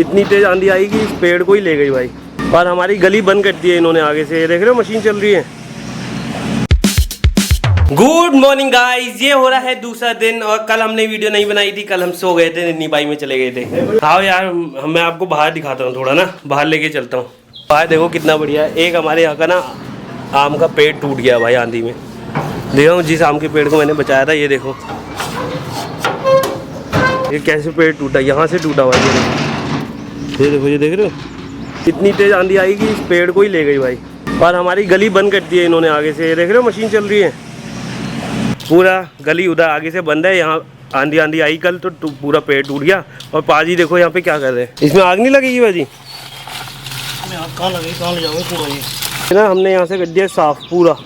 इतनी तेज आंधी आई कि इस पेड़ को ही ले गई भाई। और हमारी गली बंद कर दी है इन्होंने आगे से। ये देख रहे हो मशीन चल रही है। गुड मॉर्निंग गाइस, ये हो रहा है दूसरा दिन और कल हमने वीडियो नहीं बनाई थी। कल हम सो गए थे, नन्ही बाई में चले गए थे। हाँ यार, मैं आपको बाहर दिखाता हूँ थोड़ा ना, बाहर लेके चलता हूँ। बाहर देखो कितना बढ़िया है। एक हमारे यहाँ का ना आम का पेड़ टूट गया भाई आंधी में। देखो जिस आम के पेड़ को मैंने बचाया था, ये देखो ये कैसे पेड़ टूटा, यहाँ से टूटा हुआ ये देखो, ये देख रहे हो। इतनी तेज आंधी आई कि इस पेड़ को ही ले गई भाई। और हमारी गली बंद कर दी है इन्होंने आगे से। ये देख रहे हो मशीन चल रही है, पूरा गली उधर आगे से बंद है। यहाँ आंधी आई कल तो पूरा पेड़ टूट गया। और पाजी देखो यहाँ पे क्या कर रहे हैं। इसमें आग नहीं लगेगी भाजी? कहाँ लगेगी, कहाँ ले जाओगे पूरा ये ना। हमने यहाँ से कर दिया साफ, पूरा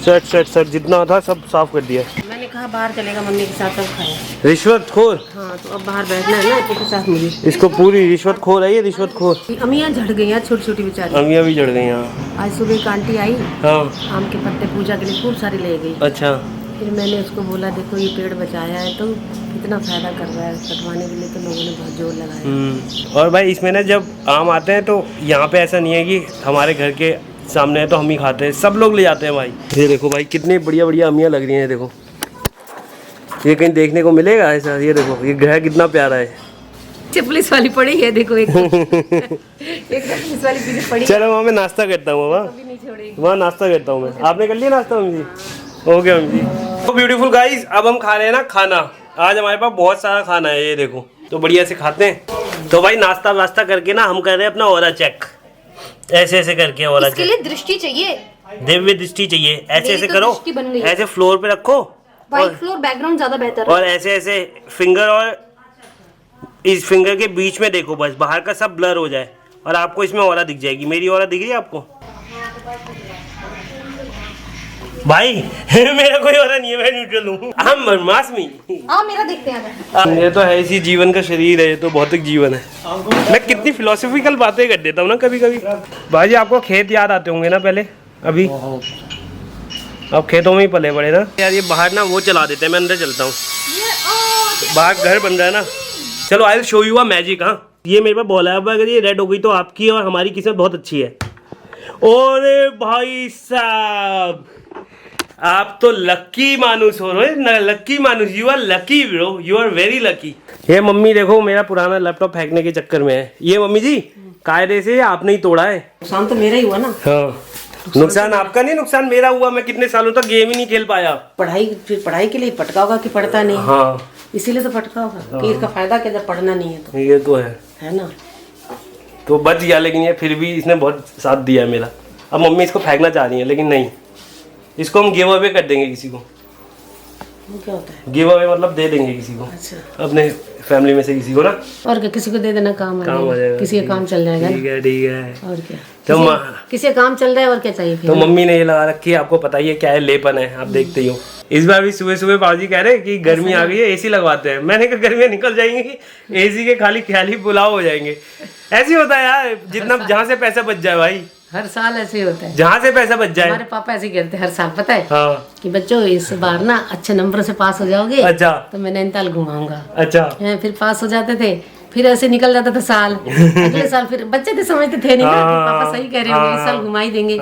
सेट जितना था सब साफ कर दिया। मैंने कहा बाहर चलेगा मम्मी के साथ, तब खाया। रिश्वतखोर। हाँ तो अब बाहर बैठना है ना तो के साथ मुझे। इसको पूरी रिश्वतखोर है ये, रिश्वतखोर। अमियाँ झड़ गई हैं, छोटी छोटी बेचारी। अमियाँ भी झड़ गई यहाँ। आज सुबह एक आंटी आई, हाँ आम के पत्ते पूजा के लिए खूब सारी ले गई। अच्छा। फिर मैंने उसको बोला देखो ये पेड़ बचाया है तो कितना फायदा कर रहा है, कटवाने के लिए तो लोगों ने बहुत जोर लगाया। और भाई इसमें ना जब आम आते हैं तो यहाँ पे ऐसा नहीं है कि हमारे घर के सामने है तो हम ही खाते हैं, सब लोग ले जाते हैं भाई। ये देखो भाई कितनी बढ़िया बढ़िया अमियाँ लग रही हैं। देखो ये कहीं देखने को मिलेगा ऐसा। ये देखो ये घर कितना प्यारा है। पुलिस वाली पड़ी है देखो, एक पुलिस वाली पीछे पड़ी। चलो वहाँ मैं नाश्ता करता हूँ, वहाँ नाश्ता करता हूँ मैं। आपने कर लिया नाश्ता मम्मी जी? ओके मम्मी जी। तो ब्यूटीफुल गाइस, अब हम खा रहे हैं ना खाना। आज हमारे पास बहुत सारा खाना है, ये देखो तो बढ़िया से खाते हैं। तो भाई नाश्ता वास्ता करके ना हम कर रहे हैं अपना ऑरा चेक। ऐसे ऐसे करके ऑरा इसके लिए दृष्टि चाहिए, दिव्य दृष्टि चाहिए। ऐसे ऐसे तो करो, दृष्टि बन गई। ऐसे फ्लोर पे रखो, व्हाइट फ्लोर बैकग्राउंड ज्यादा बेहतर है। और ऐसे ऐसे फिंगर और इस फिंगर के बीच में देखो, बस बाहर का सब ब्लर हो जाए और आपको इसमें ऑरा दिख जाएगी। मेरी ऑरा दिख रही है आपको भाई? मेरा कोई ऑरा नहीं है, मैं न्यूट्रल हूँ। हम ब्रह्मास्मि। हाँ मेरा देखते हैं। ये तो है इसी जीवन का शरीर है, ये तो भौतिक जीवन है। मैं कितनी फिलोसफिकल बातें कर देता हूँ ना कभी कभी। भाई आपको खेत याद आते होंगे ना पहले? अभी अब खेतों में ही पले बड़े ना यार। ये बाहर ना वो चला देते हैं, मैं अंदर चलता हूँ। बाहर घर बन रहा है ना। चलो I will show you a magic. हाँ ये मेरे पास बॉल है, अब अगर ये रेड हो गई तो आपकी और हमारी किस्मत बहुत अच्छी है। अरे भाई साहब आप तो लकी मानुस हो रहे, लकी मानुस। You are lucky bro, you are very lucky. ये मम्मी देखो मेरा पुराना लैपटॉप फेंकने के चक्कर में है। ये मम्मी जी कायदे से आपने ही तोड़ा है। नुकसान तो मेरा ही हुआ ना। हाँ नुकसान आपका नहीं, नुकसान मेरा हुआ। मैं कितने सालों तक गेम ही नहीं खेल पाया। पढ़ाई के लिए पटका होगा कि पढ़ता नहीं? हाँ इसीलिए तो पटका होगा कि इसका फायदा क्या जब पढ़ना नहीं है तो। ये तो है ना। तो बच गया, लेकिन ये फिर भी इसने बहुत साथ दिया है मेरा। अब मम्मी इसको फेंकना चाह रही है, लेकिन नहीं, इसको हम गिव अवे कर देंगे किसी को। वो क्या होता है? गिव अवे मतलब दे देंगे किसी को। अच्छा। अपने फैमिली में से किसी को ना। और क्या, किसी को दे देना, काम आ जाएगा। किसी का काम चल जाएगा। ठीक है ठीक है। और क्या, तो किसी का काम चल रहा है और क्या चाहिए फिर। तो मम्मी ने ये लगा रखी है, आपको पता ही है क्या है, लेपन है, आप देखते ही हो। इस बार भी सुबह सुबह बाबूजी कह रहे हैं कि गर्मी आ गई है, एसी लगवाते हैं। मैंने कहा गर्मियाँ निकल जाएंगी, एसी के खाली ख्याली पुलाव हो जाएंगे। ऐसे होता है यार, जितना जहाँ से पैसा बच जाए भाई। हर साल ऐसे ही होता है, जहाँ से पैसा बच जाए। हमारे पापा ऐसे कहते हैं हर साल, पता है? हाँ कि बच्चों इस बार ना अच्छे नंबर से पास हो जाओगे। अच्छा। तो मैं नैनीताल घुमाऊंगा। अच्छा। फिर पास हो जाते थे, फिर ऐसे निकल जाता था साल। अगले साल फिर बच्चे थे, समझते थे नहीं ना कि पापा सही कह रहे होंगे, इस साल घुमा ही देंगे।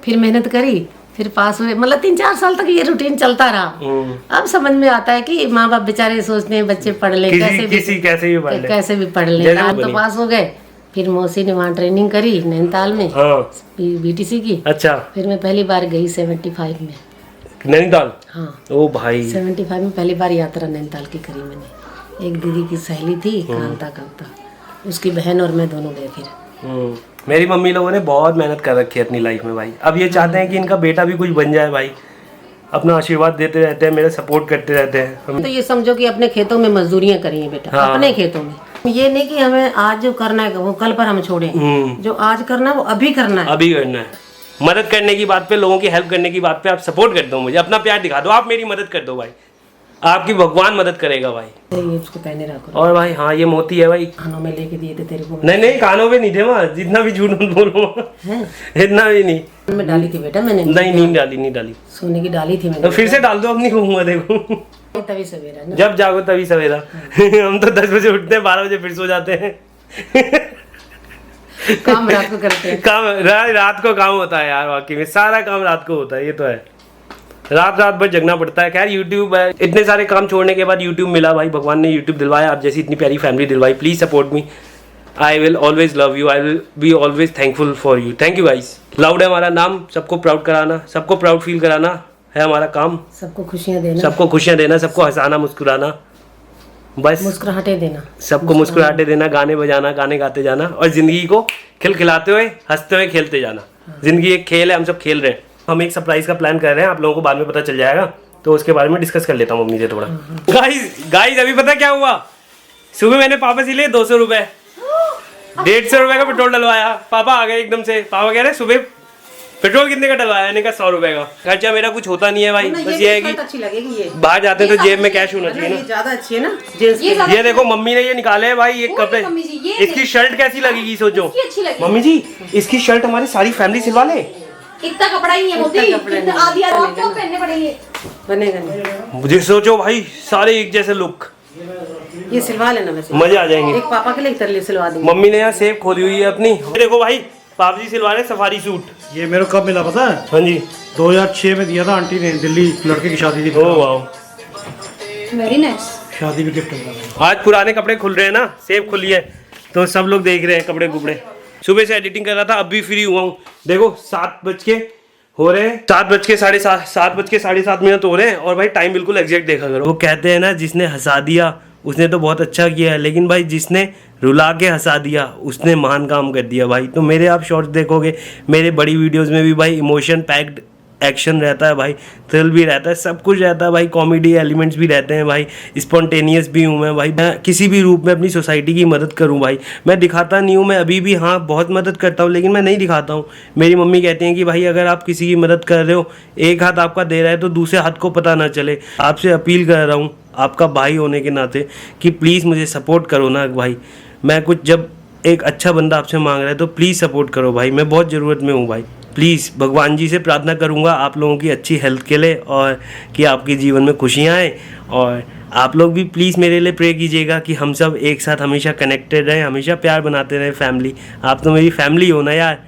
फिर मेहनत करी, फिर पास हुए। मतलब 3-4 साल तक ये रूटीन चलता रहा। अब समझ में आता है कि माँ बाप बेचारे सोचते हैं बच्चे पढ़ ले, कैसे भी पढ़ ले। तो पास हो गए। फिर मौसी ने वहाँ ट्रेनिंग करी नैनीताल में, बीटीसी की। अच्छा। फिर मैं पहली बार गई 75 में नैनीताल। हाँ ओ भाई 75 में पहली बार यात्रा नैनीताल की करी मैंने। एक दीदी की सहेली थी कांता, उसकी बहन और मैं दोनों गए फिर। मेरी मम्मी लोगों ने बहुत मेहनत कर रखी है अपनी लाइफ में भाई। अब ये चाहते हैं कि इनका बेटा भी कुछ बन जाए भाई। अपना आशीर्वाद देते रहते हैं, मेरे सपोर्ट करते रहते हैं। तो ये समझो कि अपने खेतों में मजदूरियां करी है बेटा। हाँ। अपने खेतों में ये नहीं कि हमें आज जो करना है वो कल पर हम छोड़े। जो आज करना है वो अभी करना है। अभी करना है। मदद करने की बात पे, लोगों की हेल्प करने की बात पे आप सपोर्ट कर दो, मुझे अपना प्यार दिखा दो, आप मेरी मदद कर दो भाई। आपकी भगवान मदद करेगा भाई। ये उसको पहने रखो। और भाई हाँ ये मोती है भाई, कानों में लेके दिए थे तेरे को। नहीं कानों पे नहीं थे वहाँ, जितना भी झूठ मत बोलो, इतना भी नहीं। मैं डाली थी बेटा मैंने। नहीं डाली। सोने की डाली थी मैंने। तो फिर से डाल दो, अब नहीं कहूँगा। देखो तभी सवेरा ना, जब जागो तभी सवेरा। हम तो 10 बजे उठते हैं, 12 बजे फिर सो जाते हैं। काम रात को करते हैं। काम रात को काम होता है यार, वाकई में सारा काम रात को होता है, ये तो है। रात भर जगना पड़ता है। खैर यूट्यूब है, इतने सारे काम छोड़ने के बाद यूट्यूब मिला भाई, भगवान ने यूट्यूब दिलवाया, आप जैसी इतनी प्यारी फैमिली दिलवाई। Please support me, I will always love you, I will be always thankful for you. Thank you guys. Loud है हमारा नाम, सबको प्राउड कराना, सबको प्राउड फील कराना है हमारा काम। सबको खुशियाँ देना, सबको खुशियाँ देना, सबको हंसाना मुस्कुराना, बस मुस्कुराहटे देना, सबको मुस्कुराहटे देना, गाने बजाना, गाने गाते जाना और जिंदगी को खिलखिलाते हुए, हंसते हुए, खेलते जाना। जिंदगी एक खेल है, हम सब खेल रहे हैं। हम एक सरप्राइज का प्लान कर रहे हैं, आप लोगों को बाद में पता चल जाएगा, तो उसके बारे में डिस्कस कर लेता हूँ मम्मी से थोड़ा। गाइस अभी पता क्या हुआ, सुबह मैंने पापा से लिए 200 रुपए, 150 रुपए का पेट्रोल डलवाया। पापा आ गए एकदम से, पापा कह रहे सुबह पेट्रोल कितने का डलवाया, मैंने कहा 100 रुपए का। खर्चा मेरा कुछ होता नहीं है भाई, बस ये है कि अच्छी लगेगी ये, बाहर जाते हैं तो जेब में कैश होना चाहिए ना। ज्यादा अच्छी है ना जेंट्स की। ये देखो मम्मी ने ये निकाले हैं भाई, ये कपड़े, मम्मी जी, ये इसकी शर्ट कैसी लगेगी सोचो। इसकी अच्छी लगेगी। मम्मी जी इसकी शर्ट हमारी सारी फैमिली सिलवा ले। इतना कपड़ा ही है मोदी, इतना आधी आपको पहनने पड़ेंगे। बनेगा नहीं, मुझे सोचो भाई सारे एक जैसे लुक, ये सिलवा लेना, वैसे मजे आ जाएंगे। एक पापा के लिए एक तरह सिलवा देंगे। मम्मी ने यहाँ सेब खोली हुई है अपनी। ये देखो भाई पाप जी सिलवा रहे सफारी सूट। ये मेरे को कब मिला पता है? हाँ जी 2006 में दिया था आंटी ने, दिल्ली लड़के की शादी थी। Oh wow, very nice. शादी में गिफ्ट मिला। आज पुराने कपड़े खुल रहे हैं ना, सेब खुली है तो सब लोग देख रहे हैं कपड़े कुपड़े। सुबह से एडिटिंग कर रहा था, अब भी फ्री हुआ हूँ। देखो 7 बज के हो रहे हैं, 7 बज के 7:07 मिनट हो रहे हैं और भाई टाइम बिल्कुल एग्जैक्ट देखा करो। वो कहते हैं ना जिसने हंसा दिया उसने तो बहुत अच्छा किया है, लेकिन भाई जिसने रुला के हंसा दिया उसने महान काम कर दिया भाई। तो मेरे आप शॉर्ट्स देखोगे, मेरे बड़ी वीडियोस में भी भाई इमोशन पैक्ड एक्शन रहता है भाई, थ्रिल भी रहता है, सब कुछ रहता है भाई, कॉमेडी एलिमेंट्स भी रहते हैं भाई, स्पॉन्टेनियस भी हूँ मैं भाई। मैं किसी भी रूप में अपनी सोसाइटी की मदद करूँ भाई, मैं दिखाता नहीं हूँ, मैं अभी भी हाँ बहुत मदद करता हूँ लेकिन मैं नहीं दिखाता हूँ। मेरी मम्मी कहती हैं कि भाई अगर आप किसी की मदद कर रहे हो, एक हाथ आपका दे रहा है तो दूसरे हाथ को पता ना चले। आपसे अपील कर रहा हूँ आपका भाई होने के नाते कि प्लीज़ मुझे सपोर्ट करो ना भाई। मैं कुछ जब एक अच्छा बंदा आपसे मांग रहा है तो प्लीज़ सपोर्ट करो भाई, मैं बहुत ज़रूरत में हूँ भाई। प्लीज़ भगवान जी से प्रार्थना करूँगा आप लोगों की अच्छी हेल्थ के लिए और कि आपके जीवन में खुशियाँ आए। और आप लोग भी प्लीज़ मेरे लिए प्रे कीजिएगा कि हम सब एक साथ हमेशा कनेक्टेड रहें, हमेशा प्यार बनाते रहें फैमिली। आप तो मेरी फैमिली हो ना यार।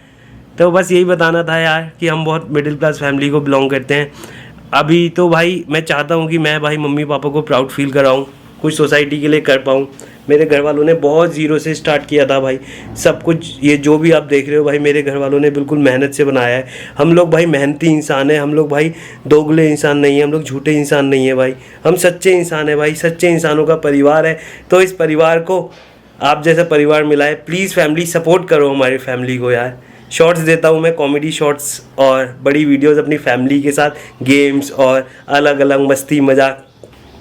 तो बस यही बताना था यार कि हम बहुत मिडिल क्लास फैमिली को बिलोंग करते हैं। अभी तो भाई मैं चाहता हूँ कि मैं भाई मम्मी पापा को प्राउड फील कराऊँ, कुछ सोसाइटी के लिए कर पाऊँ। मेरे घर वालों ने बहुत ज़ीरो से स्टार्ट किया था भाई सब कुछ। ये जो भी आप देख रहे हो भाई मेरे घर वालों ने बिल्कुल मेहनत से बनाया है। हम लोग भाई मेहनती इंसान हैं, हम लोग भाई दोगले इंसान नहीं हैं, हम लोग झूठे इंसान नहीं हैं भाई, हम सच्चे इंसान हैं भाई। सच्चे इंसानों का परिवार है, तो इस परिवार को आप जैसा परिवार मिला है। प्लीज़ फैमिली सपोर्ट करो हमारी फैमिली को यार। शॉर्ट्स देता हूँ मैं, कॉमेडी शॉर्ट्स और बड़ी वीडियोस अपनी फैमिली के साथ, गेम्स और अलग अलग मस्ती मजाक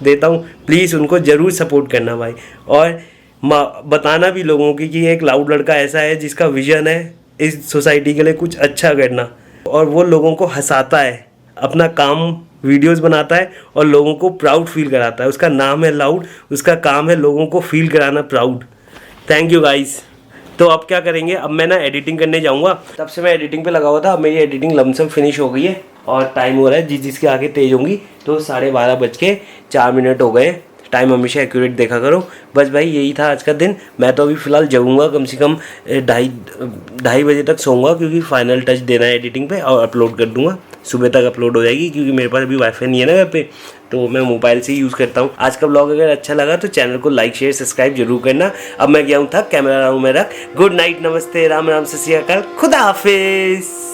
देता हूँ। प्लीज़ उनको ज़रूर सपोर्ट करना भाई। और बताना भी लोगों की कि एक लाउड लड़का ऐसा है जिसका विजन है इस सोसाइटी के लिए कुछ अच्छा करना, और वो लोगों को हंसाता है, अपना काम वीडियोस बनाता है और लोगों को प्राउड फील कराता है। उसका नाम है लाउड, उसका काम है लोगों को फील कराना प्राउड। Thank you guys. तो अब क्या करेंगे, अब मैं ना एडिटिंग करने जाऊंगा। तब से मैं एडिटिंग पे लगा हुआ था, अब मेरी एडिटिंग लमसम फिनिश हो गई है और टाइम हो रहा है जिसके आगे तेज होंगी तो 12:04 हो गए। टाइम हमेशा एक्यूरेट देखा करो। बस भाई यही था आज का दिन। मैं तो अभी फ़िलहाल जाऊँगा, कम से कम 2:30 बजे तक सोऊंगा क्योंकि फाइनल टच देना है एडिटिंग पे और अपलोड कर दूँगा। सुबह तक अपलोड हो जाएगी क्योंकि मेरे पास अभी वाईफाई नहीं है ना घर पे, तो मैं मोबाइल से ही यूज़ करता हूँ। आज का ब्लॉग अगर अच्छा लगा तो चैनल को लाइक शेयर सब्सक्राइब जरूर करना। अब मैं गया हूँ था कैमरा रूम में रख। गुड नाइट, नमस्ते, राम राम, सत श्री अकाल, खुदा हाफिज़।